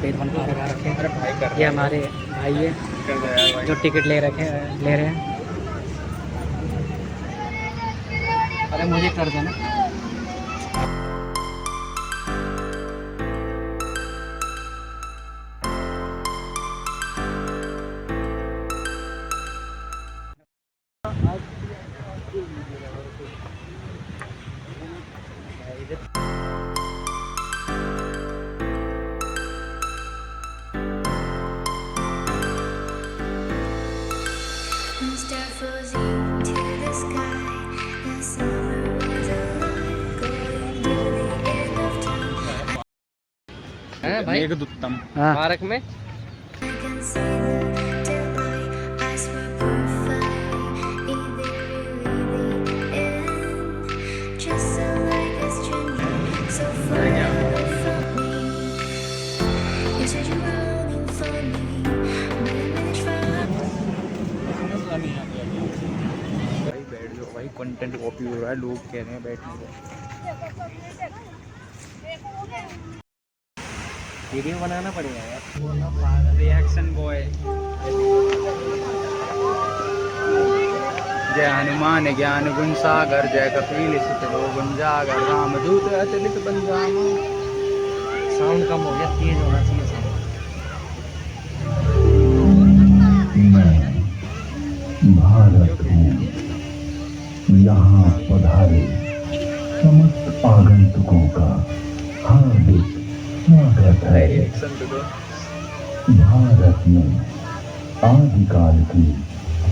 भेदभाव का लगा रखे। ये हमारे भाई है जो टिकट ले रहे हैं। अरे मुझे कर देना। भाई एक उत्तम पार्क में भाई कंटेंट कॉपी हो रहा है, लोग कह रहे हैं बैठने को। वीडियो बनाना पड़ेगा यार। Reaction boy. जय हनुमान ज्ञान गुण सागर, जय कपिल सित लोक उजागर, रामदूत अतुलित बंदाम। साउंड कम हो गया, तेज होना चाहिए साउंड। भारत हूँ, यहाँ पधारे समस्त आगंतुकों का हार्दिक स्वागत है। भारत में आदिकाल की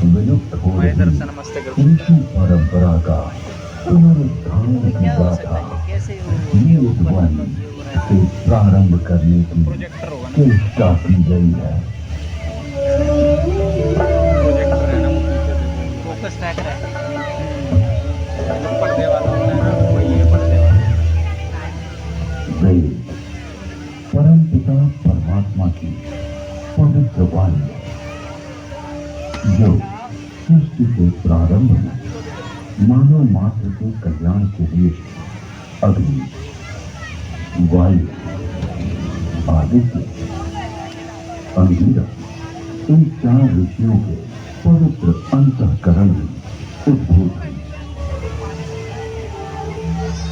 विलुप्त हो रही ऋषि परंपरा का पुनरुत्थान की गाथा ये ध्वनि से प्रारंभ करने की चेष्टा की गई है। परमपिता परमात्मा की पवित्र वाणी जो सृष्टि के प्रारंभ में मानव मात्र के कल्याण के लिए अग्नि, वायु, आदित्य, अंगिरा इन 4 ऋषियों के पवित्र अंतःकरण में उद्भूत हुई।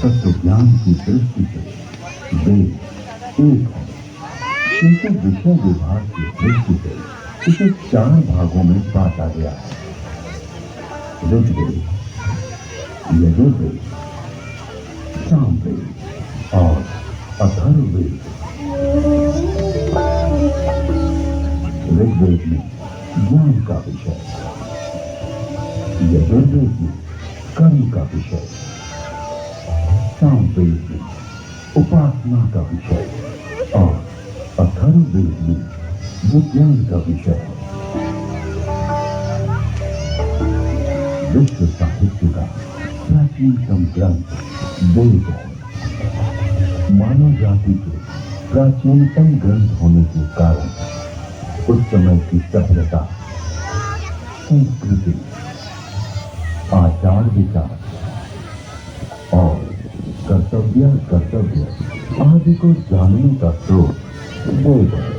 तत्व ज्ञान की दृष्टि से वेद एक है, किंतु विषय विभाग की दृष्टि से इसे 4 भागों में बांटा गया है। ऋग्वेद, यजुर्वेद, सामवेद और अथर्ववेद। ऋग्वेद में ज्ञान का विषय, यजुर्वेद में कर्म का विषय, सामवेद में उपासना का विषय और अथर्ववेद में विज्ञान का विषय है। विश्व साहित्य का प्राचीनतम ग्रंथ वेद है। मानव जाति के प्राचीनतम ग्रंथ होने के कारण उस समय की सभ्यता, संस्कृति, आचार विचार और कर्तव्य आदि को जानने का स्रोत वेद है।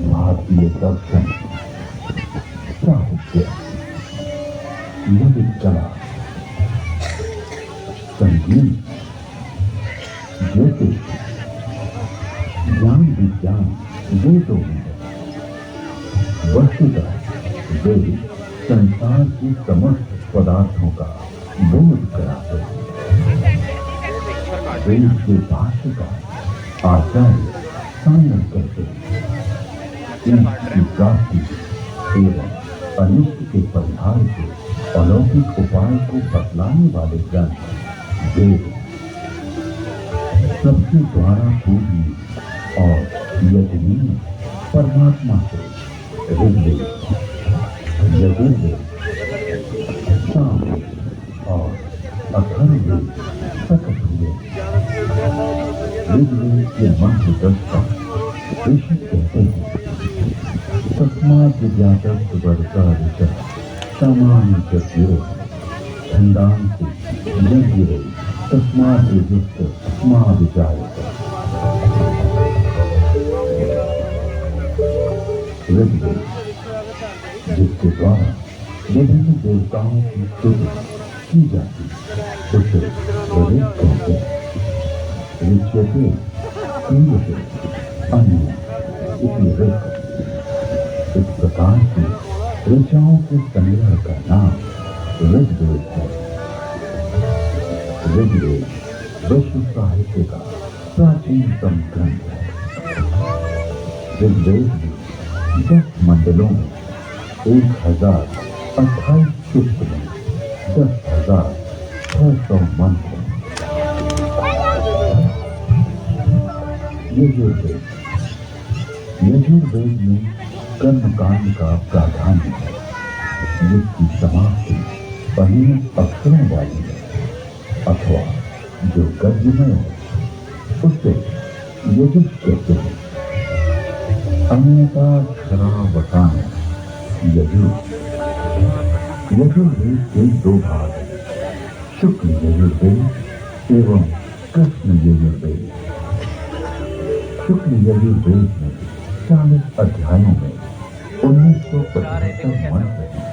भारतीय दर्शन, साहित्य, ललित कला, संगीत, ज्योतिष, ज्ञान विज्ञान वेदों में है। वस्तुतः वेद संसार के समस्त पदार्थों का बोध कराते हैं। वेद के भाष्य का आचार्य सामने करते हैं। इनकी प्राप्ति एवं अनिष्ट के परिहार के अलौकिक उपाय को बतलाने वाले ग्रंथ वेद। सबके द्वारा पूजनीय और यजनीय परमात्मा से ऋग्वेद, यजुर्वेद, सामवेद और अथर्ववेद प्रकट हुए। ऋग्वेद के मंत्र 10 का ऋषि कहते हैं, तस्मात् विज्ञातस्य वर्षा ऋषः सामान्य चक्रो छंदांसि यज्ञ तस्मात् युक्त स्मा विचारः। ऋग्वेद, जिसके द्वारा विभिन्न देवताओं की स्तुति की जाती, उसे ऋग कहते हैं। ऋच्यते, क्रियते, अन्य इति ऋग। इस प्रकार से ऋचाओं के संग्रह का नाम ऋग्वेद है। ऋग्वेद विश्व साहित्य का प्राचीनतम ग्रंथ है। ऋग्वेद में 10 मंडलों में 1028 सूक्त में 10,600 मंत्र। यजुर्वेद, यजुर्वेद में कर्मकांड का प्राधान्य है, जिसकी समाप्ति पहले अक्षरों वाली है अथवा जो गद्यमय है उसे यजुष कहते हैं। अन्यताक्षरावसान यजुर। यजुर्वेद के 2 भाग हैं, शुक्ल यजुर्वेद एवं कृष्ण यजुर्वेद। शुक्ल यजुर्वेद में 40 अध्यायों में 1975 मंत्र हैं।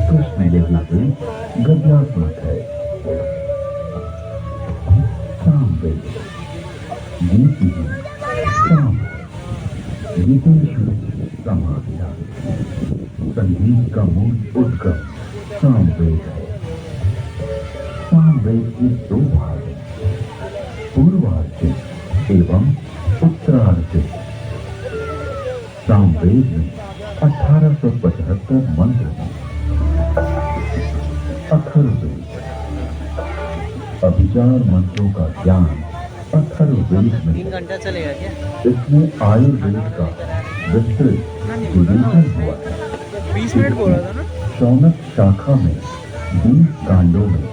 कृष्ण यजुर्वेद गद्यात्मक है। सामवेद, गीति साम, गीतेषु समाधिया। संगीत का मूल उद्गम सामवेद है। सामवेद के 2 भाग हैं, पूर्वार्चित एवं उत्तरार्चित। सामवेद में 1875 मंत्र हैं। अथर्ववेद, अभिचार मंत्रों का ज्ञान अथर्ववेद में। 3 घंटा चलेगा क्या? इसमें आयुर्वेद का विस्तृत विवेचन हुआ है। 20 मिनट बोला था ना। शौनक शाखा में 20 कांडों में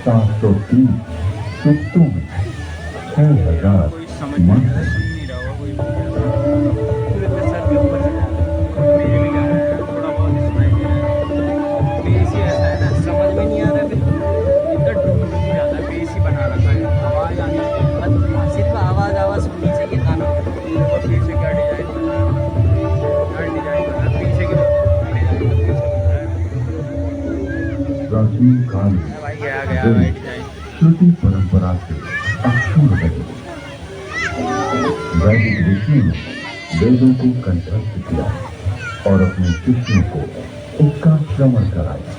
730 सूक्तों में 6000 मंत्र। प्राचीन काल में श्रुति परंपरा से अक्षुण रहे। वैदिक ऋषियों ने वेदों को कंठस्थ किया और अपने शिष्यों को उसका श्रवण कराया।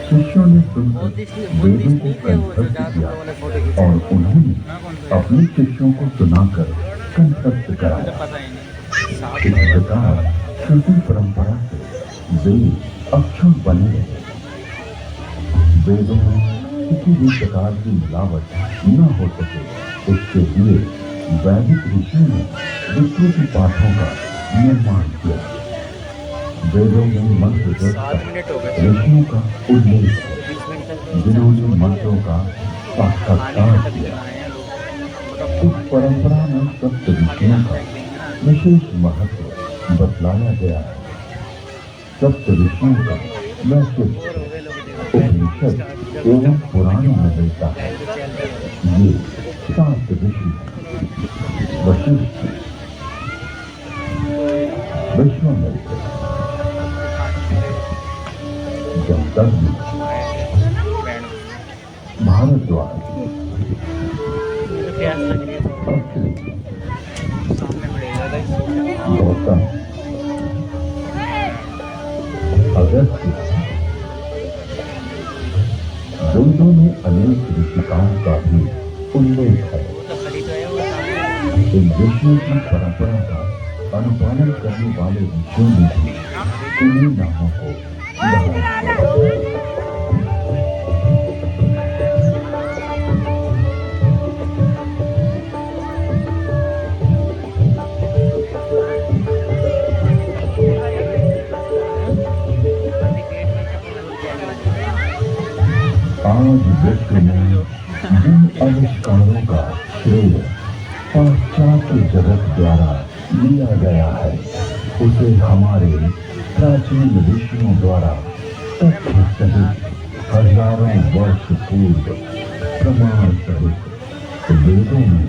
शिष्यों ने सुनकर वेदों को कंठस्थ किया और उन्होंने अपने शिष्यों को सुनाकर कंठस्थ कराया। इस प्रकार श्रुति परंपरा से वेद अक्षुण बने रहे। वेदों में किसी भी प्रकार की मिलावट न हो सके, इसके लिए वैदिक ऋषियों ने विस्तृत पाठों का निर्माण किया। वेदों में मंत्र ऋषियों का उल्लेख है, जिन्होंने मंत्रों का साक्षात्कार किया। इस परंपरा में सप्त ऋषियों का विशेष महत्व बतलाया गया है। सप्त ऋषियों का वैशिष्ट उपनिषद एवं पुराणों में मिलता है। ये 7 ऋषि वशिष्ठ, विश्वामित्र, जमदग्नि, भारद्वाज, अत्रि, गौतम, अगस्त्य। वेदों में अनेक ऋषिकाओं का भी उल्लेख है। इन ऋषियों की परंपरा का अनुपालन करने वाले ऋषियों ने भी इन्हीं नामों को धारण किया। आज विश्व में जिन आविष्कारों का श्रेय पाश्चात्य जगत द्वारा लिया गया है, उसे हमारे प्राचीन ऋषियों द्वारा तथ्य सहित हजारों वर्ष पूर्व प्रमाण सहित वेदों में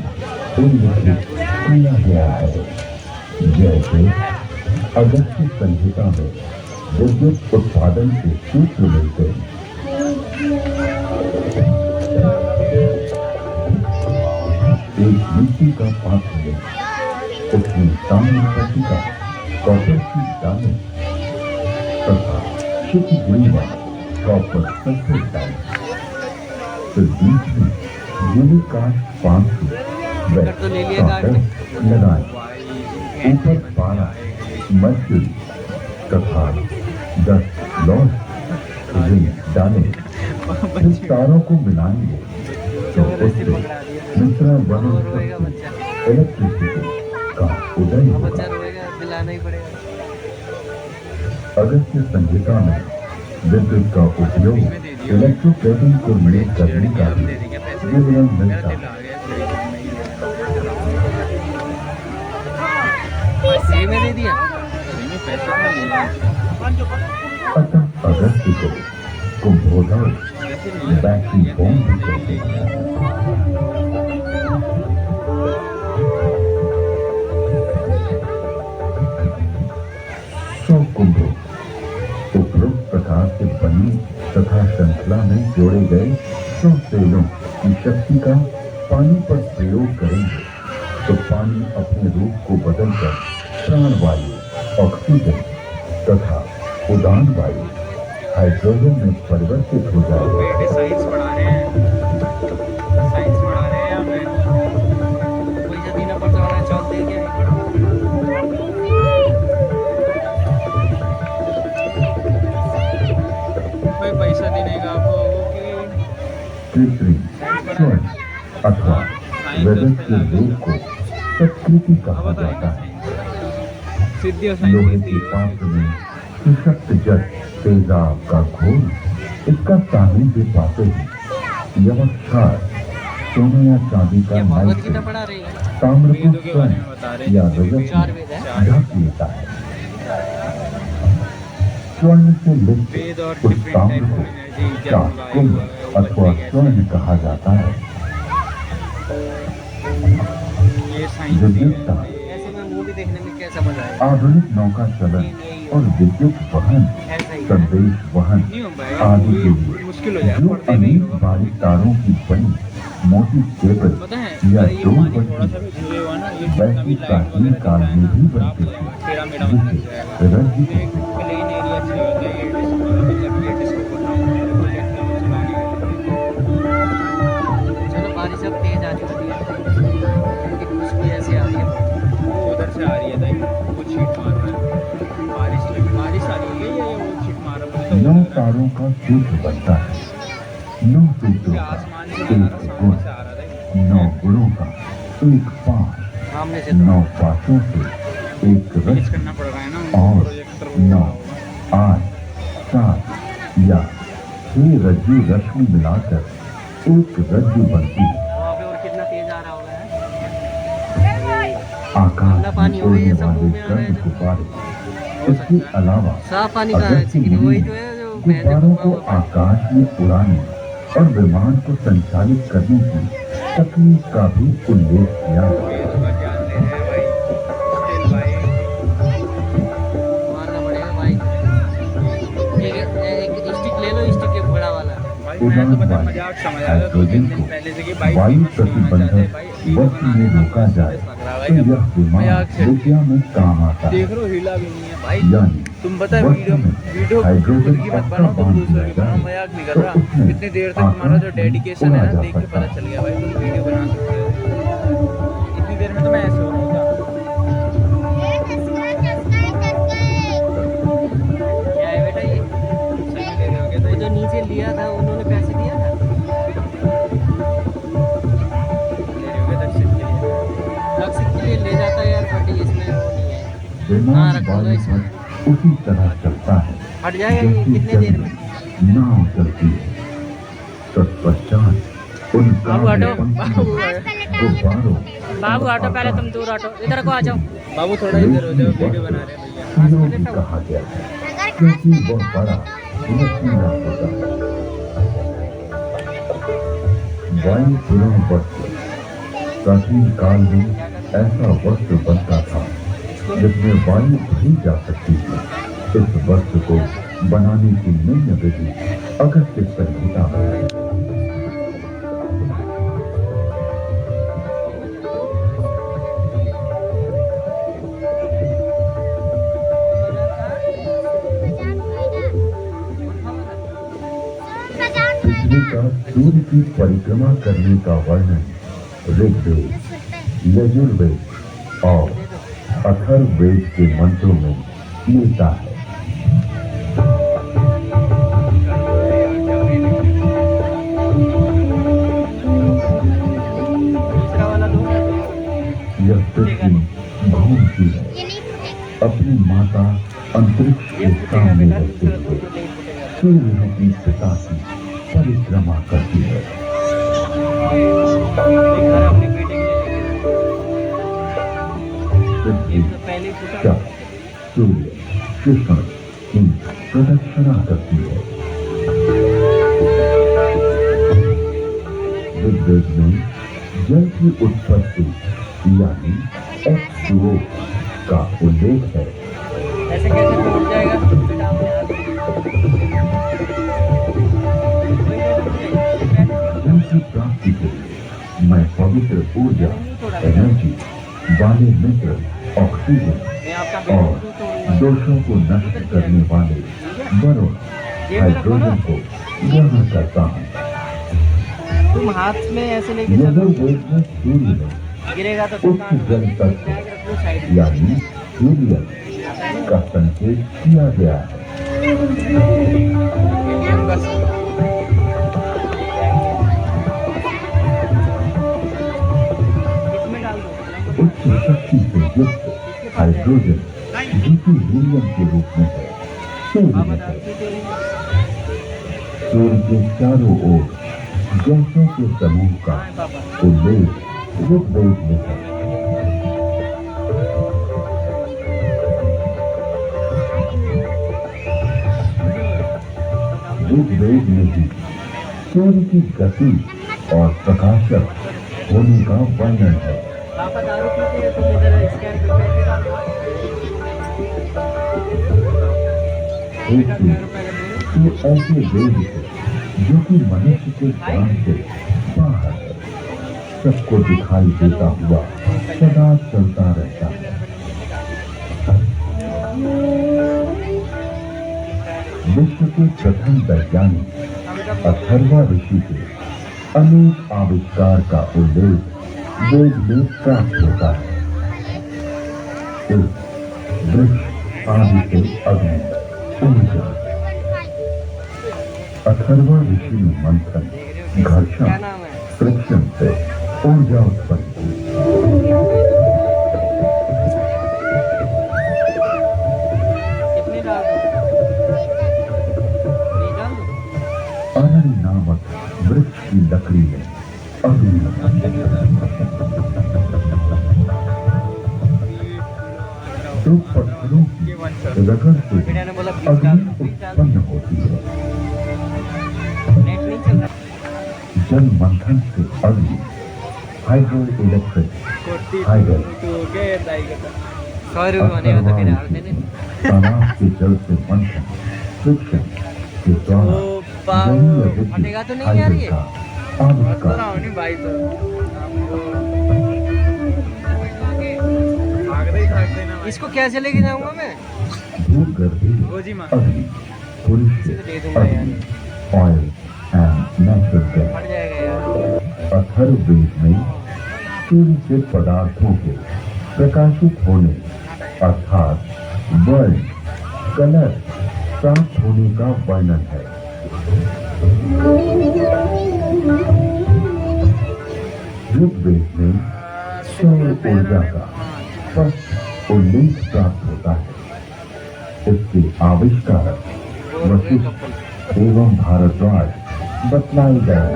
उल्लेखित किया गया है। जैसे अगस्त्य संहिता में विद्युत उत्पादन के सूत्र मिलते हैं। एक मिट्टी का पात्र में उसमें ताम्र पट्टिका कॉपर की डालें तथा शुद्ध ग्रीवा कॉपर सल्फेट डालें। फिर बीच में यूनिक काट 500 व लगाएं। ऊपर 12 मर्क्यूरी तथा 10 लॉस रिंग डालें। फिर तारों को मिलाएंगे तो उससे मिश्रा इलेक्ट्रिसिटी का उदय होगा। अगस्त्य संहिता में विद्युत का उपयोग इलेक्ट्रोप्लेटिंग को मेल करने का भी विवरण मिलता है। अतः अगस्त्य को कुंभोदय बैटरी बॉम्ब भी कहते हैं। कुंभों उपरोक्त प्रकार से बनी तथा श्रृंखला में जोड़े गए 100 तेलों की शक्ति का पानी पर प्रयोग करेंगे तो पानी अपने रूप को बदलकर प्राणवायु, ऑक्सीजन तथा उदान वायु, हाइड्रोजन में परिवर्तित हो जाएगा। साइंस पढ़ा रहे हैं पैसा देने का आपको कृत्रिम स्वर्ण अथवा रजत के रूप को प्रकृति कहा जाता है। लोहे के पात्र में सशक्त जल तेजाब का घोल इसका सानिध्य पाते ही यमक्षार सोने या चांदी का नाइट्रेट ताम्र को स्वर्ण या रजत में ढक लेता है। स्वर्ण से लिप्त उस ताम्र को चाकुंभ अथवा स्वर्ण कहा जाता है। विद्युतता आधुनिक नौका चलन और विद्युत वहन, संदेश वहन आदि के लिए जो अनेक बारीक तारों की बनी मोटी केबल या डोर बनती वैसी प्राचीन काल में भी बनती थी, जिसे रज्जु कहते हैं। नौ तारों का सूत्र बनता है। 9 सूत्रों का एक गुण, 9 गुणों का एक पाठ, 9 पाठों से एक रश्मि और 9, 8, 7 या 6 रज्जु रश्मि मिलाकर एक रज्जु बनती है। आकाश में उड़ने वाले गर्म गुब्बारे, इसके अलावा गुब्बारों को आकाश में उड़ाने और विमान को संचालित करने की तकनीक का भी उल्लेख किया है। हाइड्रोजन को वायु प्रतिबंधक वस्तु में रोका जाए तो यह विमान विद्या में काम आता है। यानी तुम बता वीडियो हाइड्रोजन की मत बनाओ, तुम दूसरे की बनाओ, मजाक नहीं कर रहा। इतनी देर तक तुम्हारा जो डेडिकेशन है ना, देख के पता चल गया भाई तुम वीडियो बना सकते हो। इतनी देर में तो मैं ऐसे हो रहा हूँ। क्या है बेटा ये? सही ले रहे हो क्या? तो जो नीचे लिया था उन्होंने पैसे दिया था? ले रहे हो क्या दक्षिण के लिए? दक्षिण के लिए ले जाता है यार, बट इसमें वो नहीं है। विमान वायु पर उसी तरह चलता है हट जाएगा ये कितने देर में? नाव चलती है। तत्पश्चात उन बाबू हटो, गुब्बारों बाबू हटो, पहले तुम दूर हटो, इधर को आ जाओ। बाबू थोड़ा इधर हो जाओ, वीडियो बना रहे हैं भैया। भी कहा गया है क्योंकि वह बड़ा लचीला होता है। वायु पुनः वस्त्र प्राचीन काल में ऐसा वस्त्र बनता था जिसमें वायु भरी जा सकती है। इस वस्त्र को बनाने की निम्न विधि अगस्त्य संहिता में है। पृथ्वी का सूर्य की परिक्रमा करने का वर्णन ऋग्वेद, यजुर्वेद और अथर्ववेद के मंत्रों में मिलता है। यह पृथ्वी भूमि की है। अपनी माता अंतरिक्ष के सामने रखते हुए सूर्य की पिता की परिक्रमा करती है। पृथ्वी, चक्र, सूर्य, कृष्ण की प्रदक्षिणा करती है। ऋग्वेद में जल की उत्पत्ति यानी H2O का उल्लेख है। ऐसे कैसे टूट जाएगा? जल की प्राप्ति के लिए मैं पवित्र ऊर्जा, एनर्जी वाले मित्र, ऑक्सीजन और दोषों को नष्ट करने वाले वरुण, हाइड्रोजन को ग्रहण करता हूँ। तुम हाथ में ऐसे लेके यजुर्वेद में सूर्य में गिरेगा तो उच्च जल तत्व यानी हीलियम का संकेत किया गया है। उच्च शक्ति से युक्त हाइड्रोजन जो कि हीलियम के रूप में है, सूर्य में है। सूर्य के चारों ओर गैसों के समूह का उल्लेख ऋग्वेद में है। ऋग्वेद में भी सूर्य की गति और प्रकाशक होने का वर्णन है। तो ऐसे वेद है जो कि मनुष्य के ज्ञान से बाहर है, सबको दिखाई देता हुआ सदा चलता रहता है। विश्व के प्रथम वैज्ञानिक अथर्वा ऋषि के अनेक आविष्कार का उल्लेख वेद में प्राप्त होता है। वृक्ष आदि से अग्नि, ऊर्जा। अथर्वा ऋषि में मंथन, घर्षण, फ्रिक्शन से ऊर्जा उत्पन्न हुई। अरण्य नामक वृक्ष की लकड़ी में अग्नि तो पत्थरों की रगड़ से अग्नि उत्पन्न होती है। जल मंथन से अग्नि, हाइड्रो इलेक्ट्रिक, हाइडल, तालाब के जल से मंथन, फ्रिक्शन के द्वारा फटेगा तो नहीं यार ये? इसको कैसे लेके जाऊंगा मैं? अग्नि, oil and natural gas. Atharvaveda में सूर्य से पदार्थों के प्रकाशित होने अर्थात वर्ण, कलर प्राप्त होने का वर्णन है। ऋग्वेद में सौर ऊर्जा का स्पष्ट उल्लेख प्राप्त होता है। इसके आविष्कारक वशिष्ठ एवं भारद्वाज बतलाए गए।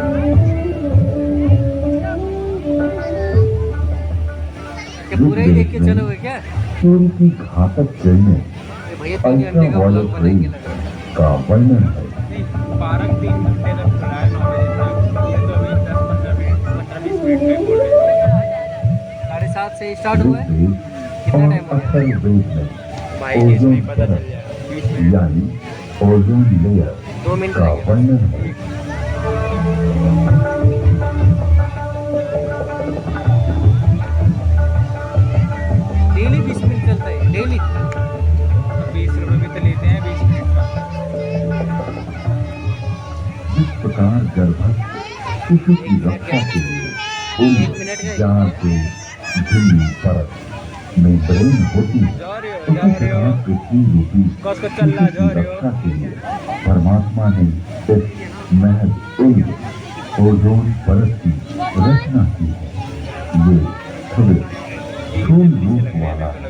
पूरे ही लेके चलोगे क्या? सूर्य की घातक किरणें अल्ट्रावायलेट रेज का वर्णन है। पारक 3 घंटे तक खुला है, 9 बजे तक, 10-15 मिनट, 15-20 मिनट में 7:30 से स्टार्ट हुआ है। कितना और टाइम हो गया अथर्ववेद में भाई? ओजोन इसमें ही पता चल परत जाएगा 20 मिनट, यानी ओजोन लेयर 2 मिनट का लगेगा। वर्णन है। डेली 20 मिनट चलता है डेली? 20 रुपए भी तो लेते हैं 20 मिनट का। जिस प्रकार गर्भस्थ शिशु की रक्षा के लिए एक मिनट का जान से झिल्ली परत में ब्रेन होती है, जा रहे हो उसी प्रकार पृथ्वी रूपी कस को चल शिशु रहा, की जा रहे हो। रक्षा के लिए परमात्मा ने इस महज एक ओजोन परत की रचना की है। ये थोड़े स्थूल रूप वाला है।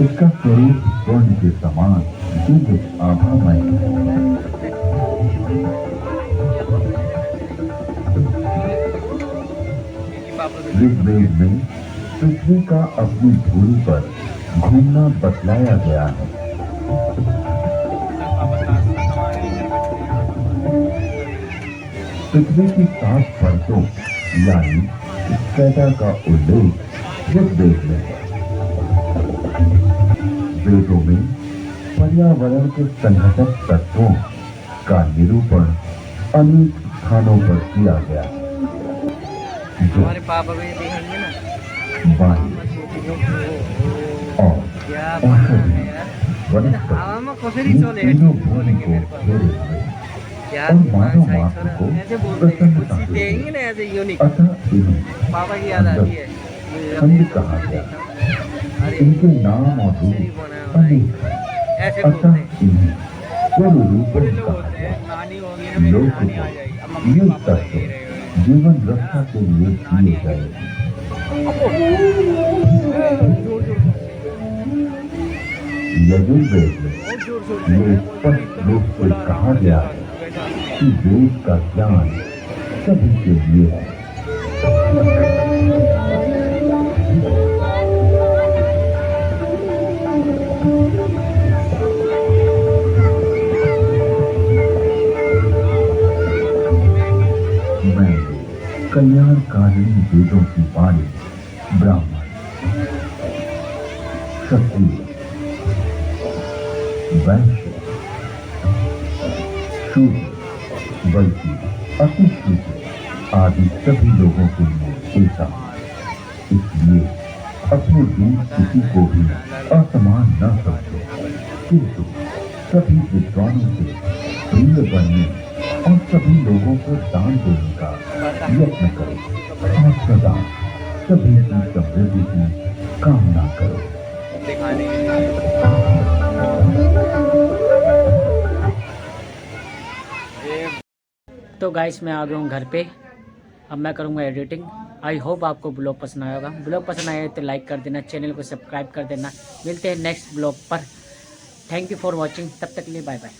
इसका स्वरूप स्वर्ण के समान दिव्य आभामय है। ऋग्वेद में पृथ्वी का अपनी धूल पर घूमना बतलाया गया है। पृथ्वी की 7 परतों यानी स्ट्रेटा का उल्लेख ऋग्वेद में है। वेदों में पर्यावरण के संघटक तत्वों का निरूपण अनेक स्थानों पर किया गया है। हमारे पापा भी देखेंगे ना। वायु और क्या औषधि वनस्पति हम कुछ ये नहीं चले तीनों भूमि बोलेंगे को मेरे पास। घेरे हुए हैं क्या और मानव मात्र को ऐसे बोलते हैं, प्रसन्नता कुछ देते देंगे हैं। ना ऐसे यूनिक। अतः इन्हें पापा की याद आती है। खंड कहा गया। अरे इनके नाम और रूप अनेक हैं। ऐसे अतः बोलते हैं। इन्हें स्वरूप बड़े लोग कहा होते गया। हैं, नानी होगी ना, मेरी लोक नानी आ को जाएगी। अब मम्मी ये पापा तो तत्व यही रहेगा। जीवन रक्षा के लिए किए गए। यजुर्वेद में ये स्पष्ट रूप से कहा गया है कि वेद का ज्ञान सभी के लिए है। मैंने कल्याणकारिणी वेदों की वाणी ब्राह्मण, क्षत्रिय, वैश्य, शूद्र, बल्कि अतिशूद्र आदि सभी लोगों के लिए ऐसा। इसलिए अपने बीच किसी को भी असमान न समझो, किंतु सभी विद्वानों से प्रिय बनने और सभी लोगों को दान देने का यत्न करो और सदा सभी की समृद्धि की कामना करो। दिखाने के लिए तो गाइस मैं आ गया हूँ घर पे। अब मैं करूँगा एडिटिंग। आई होप आपको ब्लॉग पसंद आया होगा। ब्लॉग पसंद आया तो लाइक कर देना, चैनल को सब्सक्राइब कर देना। मिलते हैं नेक्स्ट ब्लॉग पर। Thank you for watching. तब तक के लिए बाय बाय।